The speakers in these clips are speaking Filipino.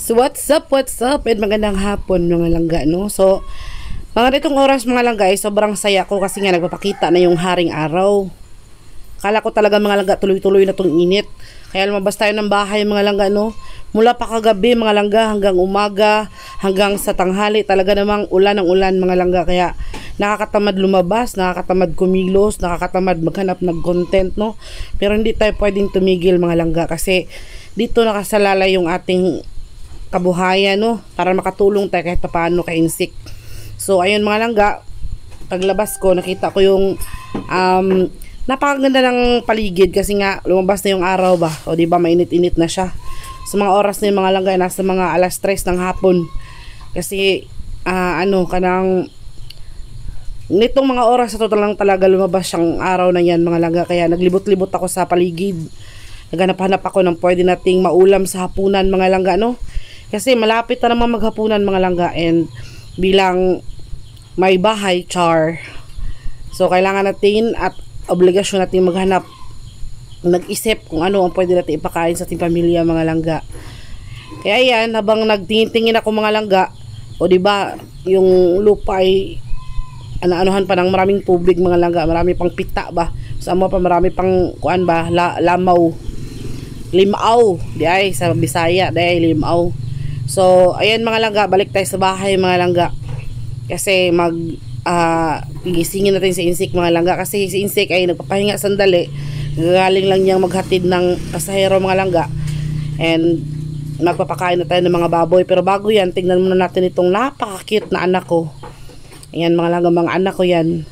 So what's up, and magandang hapon mga langga, no? So, mga ditong oras mga langga, sobrang saya ko kasi nga nagpapakita na yung haring araw. Kala ko talaga mga langga, tuloy-tuloy na tong init. Kaya lumabas tayo ng bahay mga langga, no? Mula pa kagabi mga langga hanggang umaga, hanggang sa tanghali, talaga namang ulan ng ulan mga langga. Kaya nakakatamad lumabas, nakakatamad kumilos, nakakatamad maghanap ng content, no? Pero hindi tayo pwedeng tumigil mga langga kasi dito nakasalala yung ating kabuhayan, no, para makatulong tayo kahit paano kay insik. So ayun mga langga, paglabas ko nakita ko yung napakaganda ng paligid kasi nga lumabas na yung araw ba, o di ba mainit-init na siya. Sa mga oras na yung mga langga, nasa mga alas 3 ng hapon kasi kanang nitong mga oras sa total lang talaga lumabas siyang araw na yan mga langga. Kaya naglibot-libot ako sa paligid, naghanap-hanap ako ng pwede nating maulam sa hapunan mga langga, no? Kasi malapit na naman maghapunan mga langga, and bilang may bahay char, so kailangan natin at obligasyon natin maghanap, nag-isip kung ano ang pwede natin ipakain sa ating pamilya mga langga. Kaya yan, habang nagtingin-tingin ako mga langga, o diba yung lupa ay anuhan pa ng maraming tubig mga langga, marami pang pita ba, sa mo pa marami pang kuan ba, lamaw, limaw di ay sa Bisaya, di ay limaw. So ayan mga langga, balik tayo sa bahay mga langga kasi gigisingin natin si insik mga langga, kasi si insik ay nagpapahinga sandali, galing lang niyang maghatid ng pasahero mga langga, and magpapakain na tayo ng mga baboy. Pero bago yan, tingnan muna natin itong napaka-cute na anak ko. Ayan mga langga, mga anak ko yan,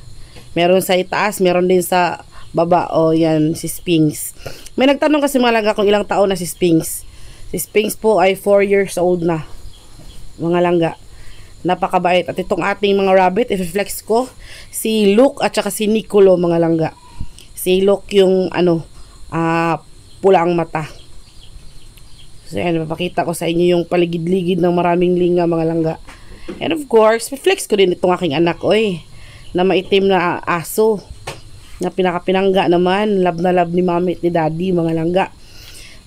meron sa itaas, meron din sa baba. O yan, si Sphinx. May nagtanong kasi mga langga kung ilang taon na si Sphinx. Si Sphinx po ay 4 years old na mga langga. Napakabait. At itong ating mga rabbit, i-flex ko, si Luke at saka si Nicolo mga langga. Si Luke yung pula ang mata. So yan, papakita ko sa inyo yung paligid-ligid ng maraming linga mga langga. And of course, i-flex ko din itong aking anak, oy, na maitim na aso, na pinakapinangga naman, love na love ni mami at ni daddy mga langga.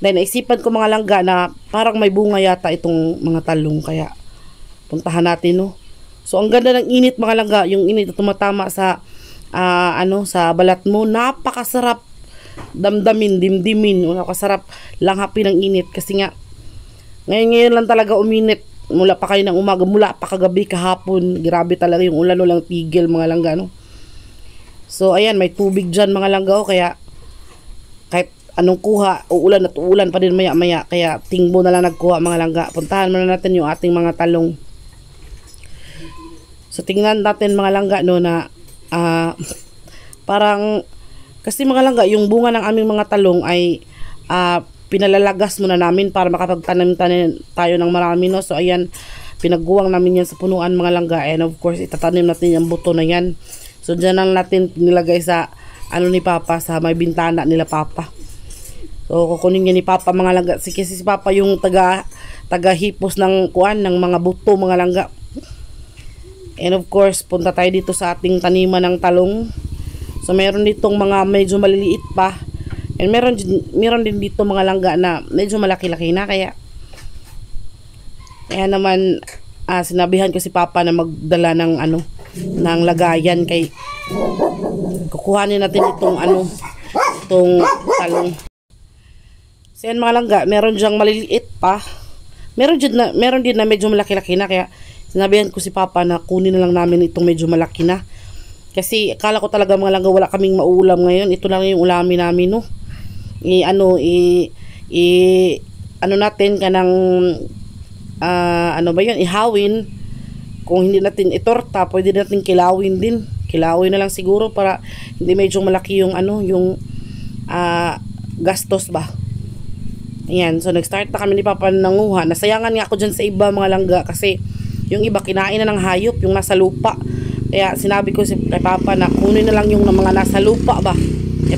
Then naisipan ko mga langga na parang may bunga yata itong mga talong, kaya puntahan natin, no. So ang ganda ng init mga langga, yung init na tumatama sa sa balat mo, napakasarap damdamin, dimdimin, napakasarap langhapin ng init kasi nga ngayon lang talaga uminit. Mula pa kayo ng umaga, mula pa kagabi, kahapon, grabe talaga yung ulan, walang tigil mga langga, no. So ayan, may tubig dyan mga langga, kaya kahit anong kuha, uulan at uulan pa din maya maya, kaya tingbo na lang nagkuha mga langga. Puntahan muna natin yung ating mga talong. So tingnan natin mga langga, no, na parang kasi mga langga, yung bunga ng aming mga talong ay pinalalagas muna namin para makapagtanim-tanim tayo ng marami, no. So ayan, pinagguwang namin yan sa punuan mga langga, and of course itatanim natin yung buto na yan. So dyan lang natin nilagay sa ni Papa, sa may bintana nila Papa. So kukunin niya ni Papa mga langga, kasi si Papa yung taga-hipos ng kuan ng mga buto mga langga. And of course punta tayo dito sa ating taniman ng talong. So meron ditong mga medyo maliliit pa, and meron din dito mga langga na medyo malaki-laki na, kaya naman sinabihan ko si Papa na magdala ng ng lagayan, kay kukuhanin natin itong talong. So yan mga langga, meron diyang maliliit pa, meron din na medyo malaki-laki na, kaya sinabihan ko si Papa na kunin na lang namin itong medyo malaki na, kasi akala ko talaga mga langga wala kaming mauulam ngayon. Ito lang yung ulamin namin, no. Natin kanang ihawin. Kung hindi natin itorta, pwede natin kilawin din. Kilawin na lang siguro para hindi medyo malaki yung gastos ba. Ayan, so nag-start na kami ni Papa nanguha. Nasayangan nga ako dyan sa iba mga langga, kasi yung iba kinain na ng hayop, yung nasa lupa. Kaya sinabi ko kay Papa na kunin na lang yung mga nasa lupa ba,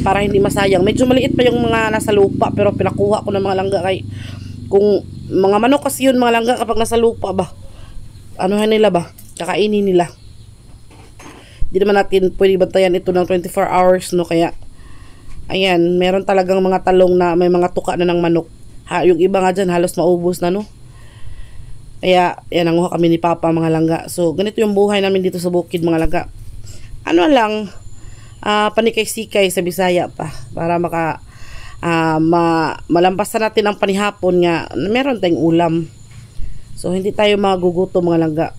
para hindi masayang. Medyo maliit pa yung mga nasa lupa, pero pinakuha ko ng mga langga, kay kung mga manok kasi yun mga langga, kapag nasa lupa ba, nila ba, kakainin nila. Hindi naman natin pwede bantayan ito ng 24 hours, no. Kaya ayan, meron talagang mga talong na may mga tuka na ng manok. Yung iba nga dyan halos maubos na, no. Kaya yan, nanguha kami ni Papa mga langga. So ganito yung buhay namin dito sa bukid mga langga. Ano lang, panikay-sikay sa Bisaya pa para malampasan natin ang panihapon nga meron tayong ulam. So hindi tayo magugutom mga langga.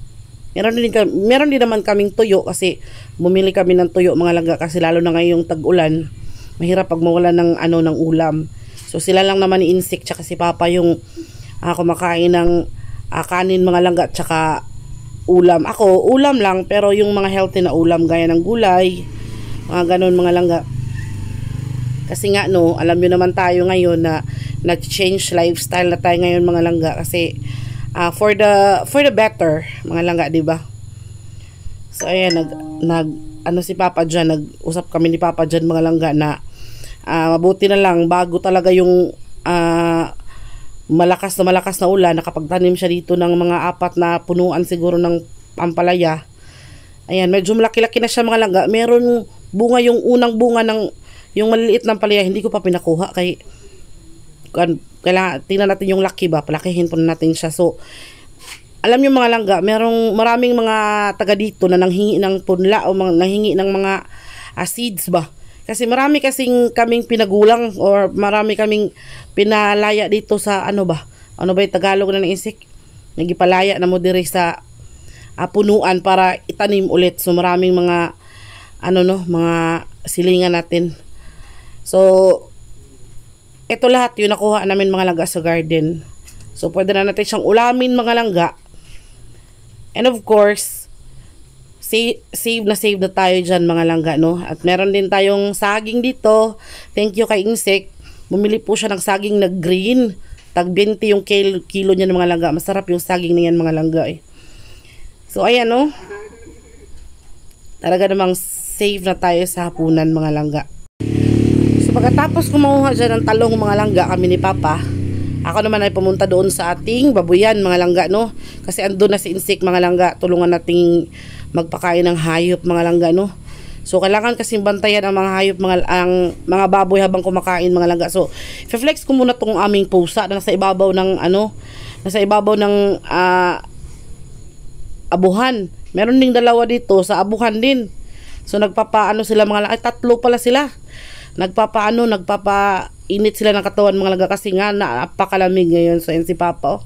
Meron din naman kaming tuyo kasi bumili kami ng tuyo mga langga kasi lalo na ngayong tag-ulan, mahirap pag mawala ng ng ulam. So sila lang naman ni Insik tsaka si Papa yung kumakain ng kanin mga langga tsaka ulam. Ako ulam lang pero yung mga healthy na ulam gaya ng gulay, mga ganun mga langga. Kasi nga alam nyo naman tayo ngayon na change lifestyle na tayo ngayon mga langga kasi for the better mga langga, di ba? So ayan, si Papa John, nag-usap kami ni Papa John mga langga na mabuti na lang bago talaga yung malakas na ulan, nakapagtanim siya dito ng mga 4 na punuan siguro ng ampalaya. Ayan, medyo malaki-laki na siya mga langga. Meron bunga, yung unang bunga ng yung maliliit ng palaya, hindi ko pa pinakuha kay kailangan tingnan natin yung laki ba, palakihin po natin siya. So alam niyo mga langga, maraming mga taga dito na nanghingi ng punla o nanghingi ng mga seeds ba. Kasi marami kasing kaming pinagulang or marami kaming pinalaya dito sa ano ba yung Tagalog na ng Insik, nagipalaya na mo diri sa punuan para itanim ulit. So maraming mga mga silingan natin. So ito lahat yung nakuha namin mga langga sa garden. So pwede na natin siyang ulamin mga langga. And of course, save na tayo dyan mga langga, no? At meron din tayong saging dito. Thank you kay Insik. Bumili po siya ng saging na green. Tag 20 yung kilo niya ng mga langga. Masarap yung saging na yan mga langga eh. So ayan, no? Talaga namang save na tayo sa hapunan mga langga. So pagkatapos kumuha dyan ng talong mga langga kami ni Papa, ako naman ay pumunta doon sa ating babuyan mga langga, no? Kasi andun na si Insik mga langga. Tulungan nating magpakain ng hayop mga langga, no? So kailangan kasing bantayan ang mga hayop, ang mga baboy habang kumakain mga langga. So i-flex ko muna tong aming pusa na nasa ibabaw ng abuhan. Meron ding dalawa dito sa abuhan din. So nagpapaano sila mga langga, 3 pala sila. Nagpapainit sila ng katawan mga langga kasi nga napakalamig ngayon. So si Papa,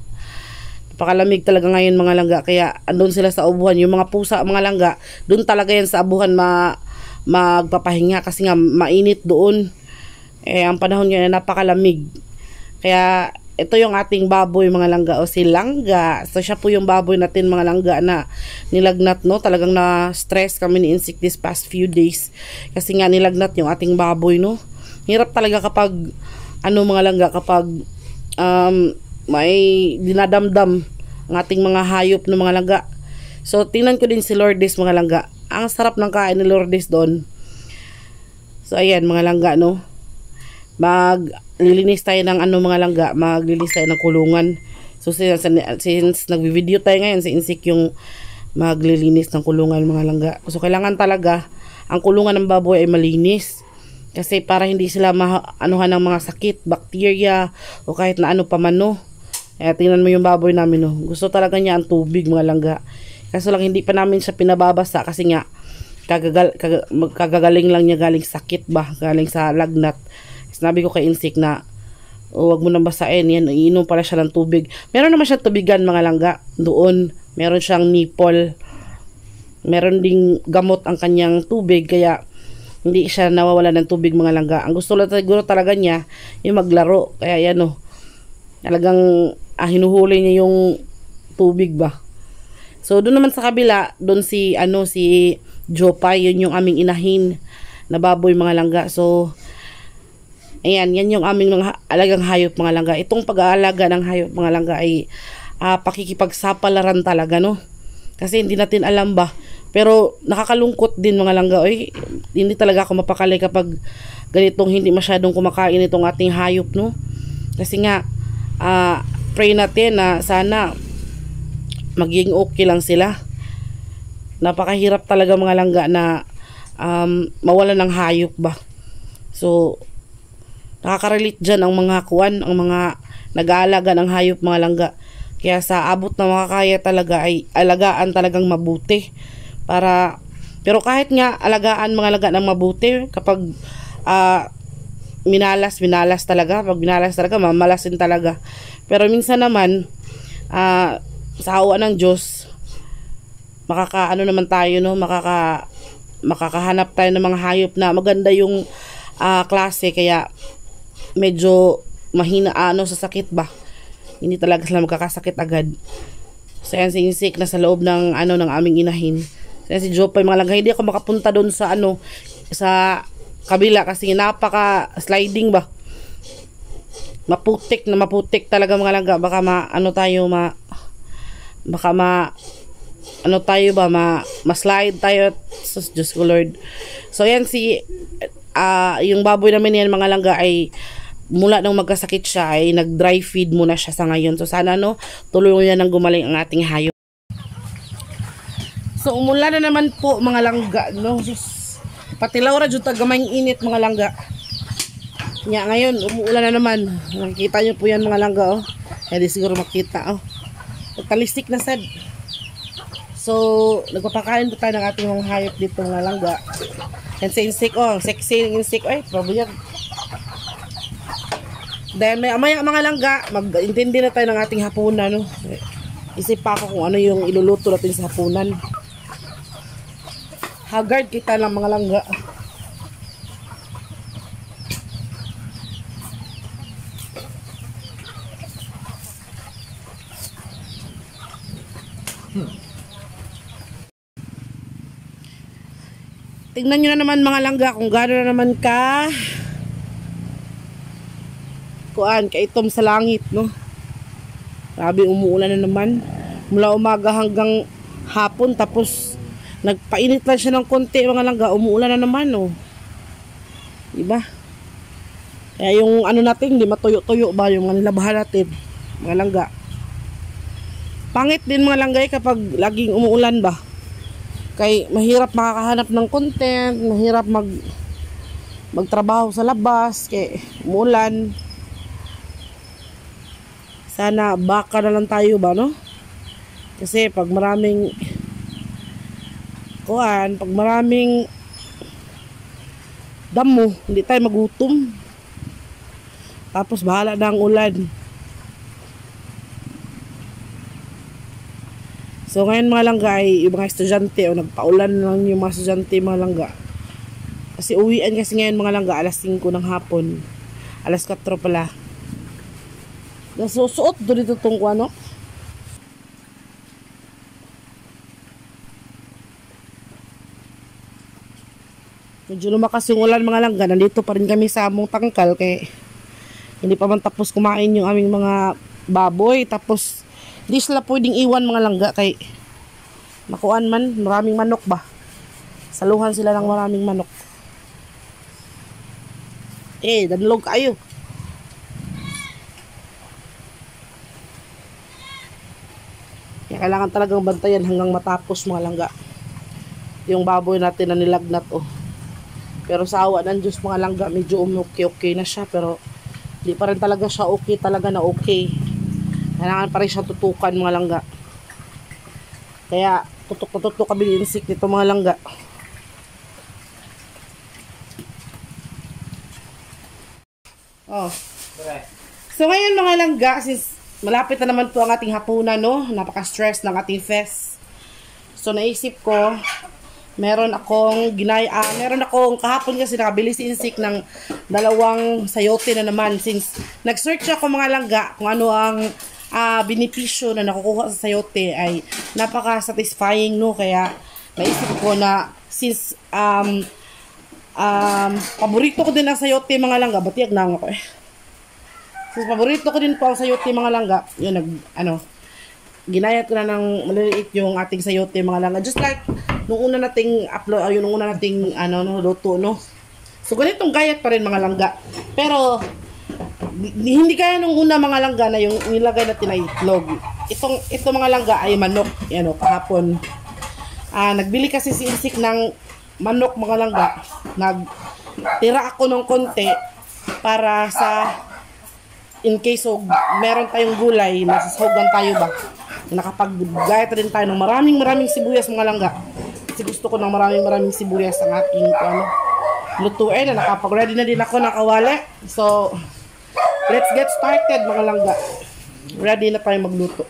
napakalamig talaga ngayon mga langga, kaya andun sila sa abuhan. Yung mga pusa mga langga, doon talaga yan sa abuhan magpapahinga kasi nga mainit doon. Ang panahon ngayon napakalamig. Kaya ito yung ating baboy mga langga, o si Langga. So siya po yung baboy natin mga langga na nilagnat, no? Talagang na stress kami ni Insik this past few days kasi nga nilagnat yung ating baboy, no? Hirap talaga kapag mga langga, kapag may dinadamdam ang ating mga hayop ng mga langga. So tingnan ko din si Lourdes mga langga. Ang sarap ng kain ni Lourdes doon. So ayan mga langga, no? Maglilinis tayo ng mga langga, maglilinis tayo ng kulungan. So since nagvi-video tayo ngayon, si Insik yung maglilinis ng kulungan mga langga. So kailangan talaga ang kulungan ng baboy ay malinis. Kasi para hindi sila anuhan ng mga sakit, bakterya o kahit na ano pa man, no? Tingnan mo yung baboy namin, no? Gusto talaga niya ang tubig mga langga. Kaso lang hindi pa namin siya pinababasa kasi nga kagagaling lang niya galing sakit ba, galing sa lagnat. Sinabi ko kay Insik na huwag mo nang basain yan, iinom pala siya ng tubig. Meron naman siyang tubigan mga langga doon. Meron siyang nipple. Meron ding gamot ang kanyang tubig, kaya hindi siya nawawala ng tubig mga langga. Ang gusto lang siguro talaga niya yung maglaro. Kaya yan, no, talagang hinuhuli niya yung tubig ba. So doon naman sa kabila, doon si Jopay, yun yung aming inahin na baboy mga langga. So ayan, yan yung aming mga alagang hayop mga langga. Itong pag-aalaga ng hayop mga langga ay pakikipagsapalaran talaga, no? Kasi hindi natin alam ba. Pero nakakalungkot din mga langga. Hindi talaga ako mapakali kapag ganitong hindi masyadong kumakain itong ating hayop, no? Kasi nga pray natin na sana maging okay lang sila. Napakahirap talaga mga langga na mawala ng hayop ba. So nakaka-relate dyan ang mga ang mga nag-aalaga ng hayop mga langga. Kaya sa abot na makakaya talaga ay alagaan talagang mabuti. Pero kahit nga alagaan mga alaga ng mabuti, kapag minalas talaga. Pag minalas talaga, mamalasin talaga. Pero minsan naman, sa awa ng Diyos, makakaano naman tayo, no? Makakahanap tayo ng mga hayop na maganda yung klase, kaya medyo mahina sa sakit ba. Hindi talaga sila magkakasakit agad. So yan si Insik na sa loob ng ng aming inahin. So yan si Jopay mga langga, hindi ako makapunta doon sa sa kabila kasi napaka sliding ba. Maputik talaga mga langga, baka ma-slide tayo. So, Diyos ko Lord. So yan yung baboy namin yan mga langga ay mula nung magkasakit siya ay nag-dry feed muna siya sa ngayon. So sana tulungan niya nang gumaling ang ating hayop. So umulan na naman po mga langga, no? Patilaw ra jud tagamay init mga langga. Nya ngayon umuulan na naman. Nakikita niyo po yan mga langga, oh. Hindi siguro makita, oh. Talistik na sad. So nagpapakain po tayo ng ating mga hayop dito mga langga. And sa insik, sexy insik, ay probiya. Then maya mga langga, mag-intindi na tayo ng ating hapunan, no? Isip pa ako kung ano yung iluluto natin sa hapunan. Haggard kita lang mga langga. Tingnan nyo na naman mga langga kung gano'n na naman kaitom sa langit, no? Grabe, umuulan na naman mula umaga hanggang hapon, tapos nagpainit lang siya ng konti mga langga, umuulan na naman, oh. Diba? Kaya yung natin hindi matuyo-tuyo ba yung nilabahan natin mga langga. Pangit din mga langga kapag laging umuulan ba, kay mahirap makakahanap ng content, mahirap magtrabaho sa labas kay umuulan. Sana baka na lang tayo ba, no? Kasi pag maraming damo, hindi tayo magutom. Tapos bahala na ang ulan. So ngayon mga langga ay yung mga estudyante, nagpaulan lang yung mga estudyante mga langga. Kasi uwian kasi ngayon mga langga alas 5 ng hapon. Alas 4 pala. Nasusuot doon dito itong medyo lumakas yung ulan mga langga. Nandito pa rin kami sa among tangkal kay hindi pa man tapos kumain yung aming mga baboy. Tapos hindi sila pwedeng iwan mga langga kay makuan man, maraming manok ba. Saluhan sila ng maraming manok. Danlog kayo. Kaya kailangan talagang bantayan hanggang matapos mga langga yung baboy natin na nilagnat, oh. Pero sa awa ng Diyos mga langga, medyo okay na siya, pero di pa rin talaga siya okay na okay. Kailangan pa rin siya tutukan mga langga. Kaya tutok kami insik nito mga langga. So ngayon mga langga, since malapit na naman po ang ating hapunan, no? Napaka-stress ng ating fest. So naisip ko, meron akong kahapon kasi nakabili si Insik ng 2 sayote na naman. Since nag-search ako mga langga kung ano ang benepisyo na nakukuha sa sayote, ay napaka-satisfying, no? Kaya naisip ko na since paborito ko din ang sayote mga langga, batiyag na ako eh. Since paborito ko din po ang sayote mga langga, yun ginayat ko na ng maliliit yung ating sayote mga langga. Just like nung una nating upload, nung una nating luto, no? So ganitong gayat pa rin mga langga. Pero hindi kaya nung una mga langga na yung nilagay natin ay itlog. Ito mga langga ay manok. Kahapon. Nagbili kasi si Insik ng manok mga langga. Nagtira ako ng konti para sa in case of meron tayong gulay, nasasahugan tayo ba? Nakapag-gayat rin tayo ng maraming sibuyas mga langga. Kasi gusto ko ng maraming sibuyas ang ating lutuin. Na nakapag-ready na din ako ng kawali. So, let's get started mga langga. Ready na tayo magluto.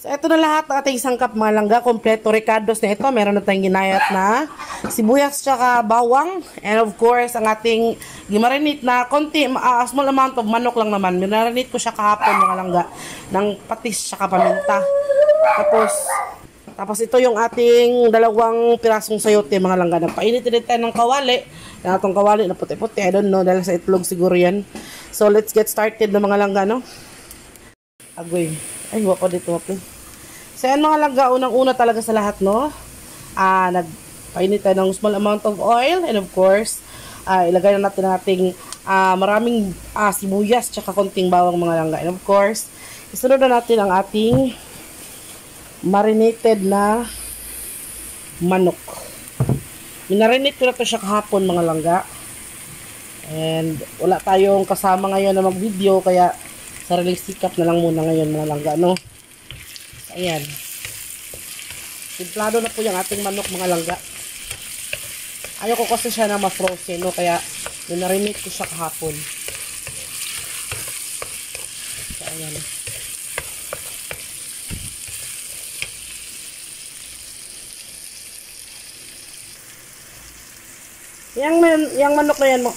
So, ito na lahat ng ating sangkap mga langga. Kompleto ricados na ito. Meron na tayong ginayat na sibuyas tsaka bawang. And of course, ang ating gimarinate na konti, small amount of manok lang naman. Minarinate ko siya kahapon mga langga ng patis tsaka paminta. Tapos ito yung ating dalawang pirasong sayote mga langga. Napainit din tayo ng kawali. Itong kawali na puti-puti. I don't know, dahil sa itlog siguro yan. So, let's get started na mga langga, no? Agoy. Ay, wako dito, wapo. So, yan mga langga, unang-una talaga sa lahat, no? Nagpainit tayo ng small amount of oil. And of course, ilagay na natin ating maraming sibuyas tsaka konting bawang mga langga. And of course, isunod na natin ang ating marinated na manok. Minarinate ko na ito siya kahapon mga langga. And wala tayong kasama ngayon na mag-video, kaya sariling sikap na lang muna ngayon mga langga, no? Ayan. Simplado na po yung ating manok mga langga. Ayoko kasi siya na ma-frozen, no? Kaya minarinate ko siya kahapon. So, ayan. Yang manok na yan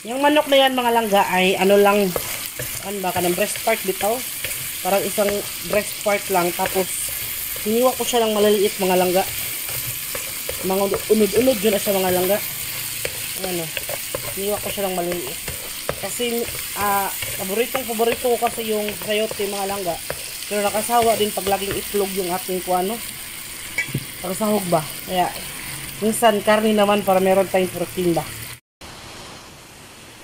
yung manok na yan mga langga ay ano lang, baka ng breast part bitaw. Parang isang breast part lang. Tapos hiniwa ko siya ng maliliit mga langga. Mga unod-unod yun siya mga langga. Ayan o. Hiniwa ko siya ng maliliit. Kasi paborito ko kasi yung sayote mga langga. Pero nakasawa din pag laging itlog yung ating kuano. Pagsahog ba? Kaya minsan karni naman para meron tayong protein ba.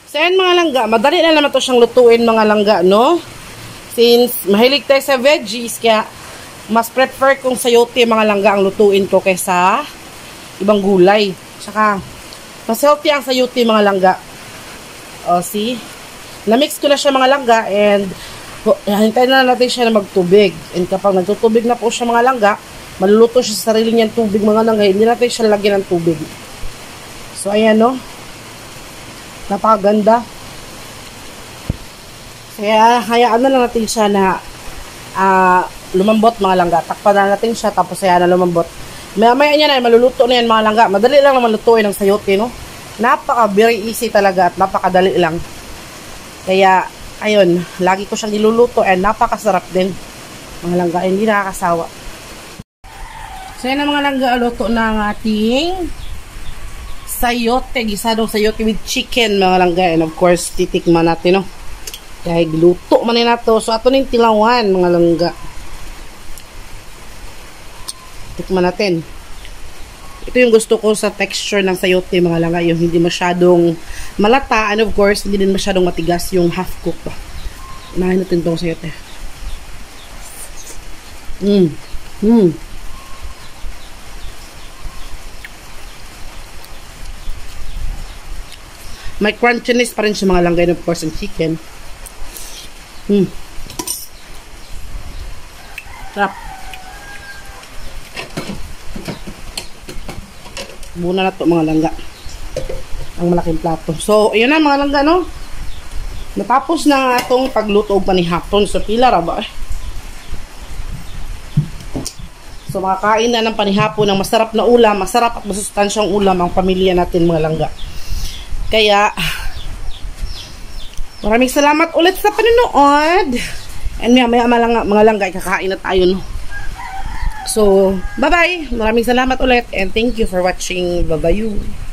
So yan mga langga, madali na naman to siyang lutuin mga langga, no? Since mahilig tayo sa veggies, kaya mas prefer kong sayote mga langga ang lutuin ko kaysa ibang gulay. Tsaka mas healthy ang sayote mga langga. O see? Na-mix ko na siya mga langga and hintayin na natin siya na magtubig. And kapag nagtutubig na po siya mga langga, maluluto siya sa sarili niyang tubig mga langga. Hindi natin siya lagyan ng tubig. So ayan no. Napakaganda. Kaya hayaan na lang natin siya na lumambot mga langga. Takpan na natin siya tapos hayaan na lumambot. Maya niya na maluluto na yan mga langga. Madali lang naman lutuin ng sayote, no? Very easy talaga at napakadali lang. Kaya ayun, lagi ko siyang niluluto and napakasarap din mga langga. Hindi nakakasawa. So yan ang mga langga, luto na ang ating sayote, gisadong sayote with chicken mga langga. And of course, titikman natin, no? Dahil luto man na to. So ato ning tilawan mga langga. Tikman natin. Ito yung gusto ko sa texture ng sayote mga langga. Yung hindi masyadong malata. And of course, hindi din masyadong matigas yung half cook pa. Unahin natin itong sayote. May crunchiness pa rin sa mga langga, and of course ang chicken. Sarap. Muna na to mga langga. Ang malaking plato. So, ayun na mga langga, no? Natapos na itong pagluto pa ni hapon sa pila ba? So, makakain na ng panihapon ng masarap na ulam, masarap at masustansyang ulam ang pamilya natin mga langga. Kaya, maraming salamat ulit sa panonood. And maya mga langga, kakain na tayo, no? So, bye-bye. Maraming salamat ulit and thank you for watching. Bye-bye.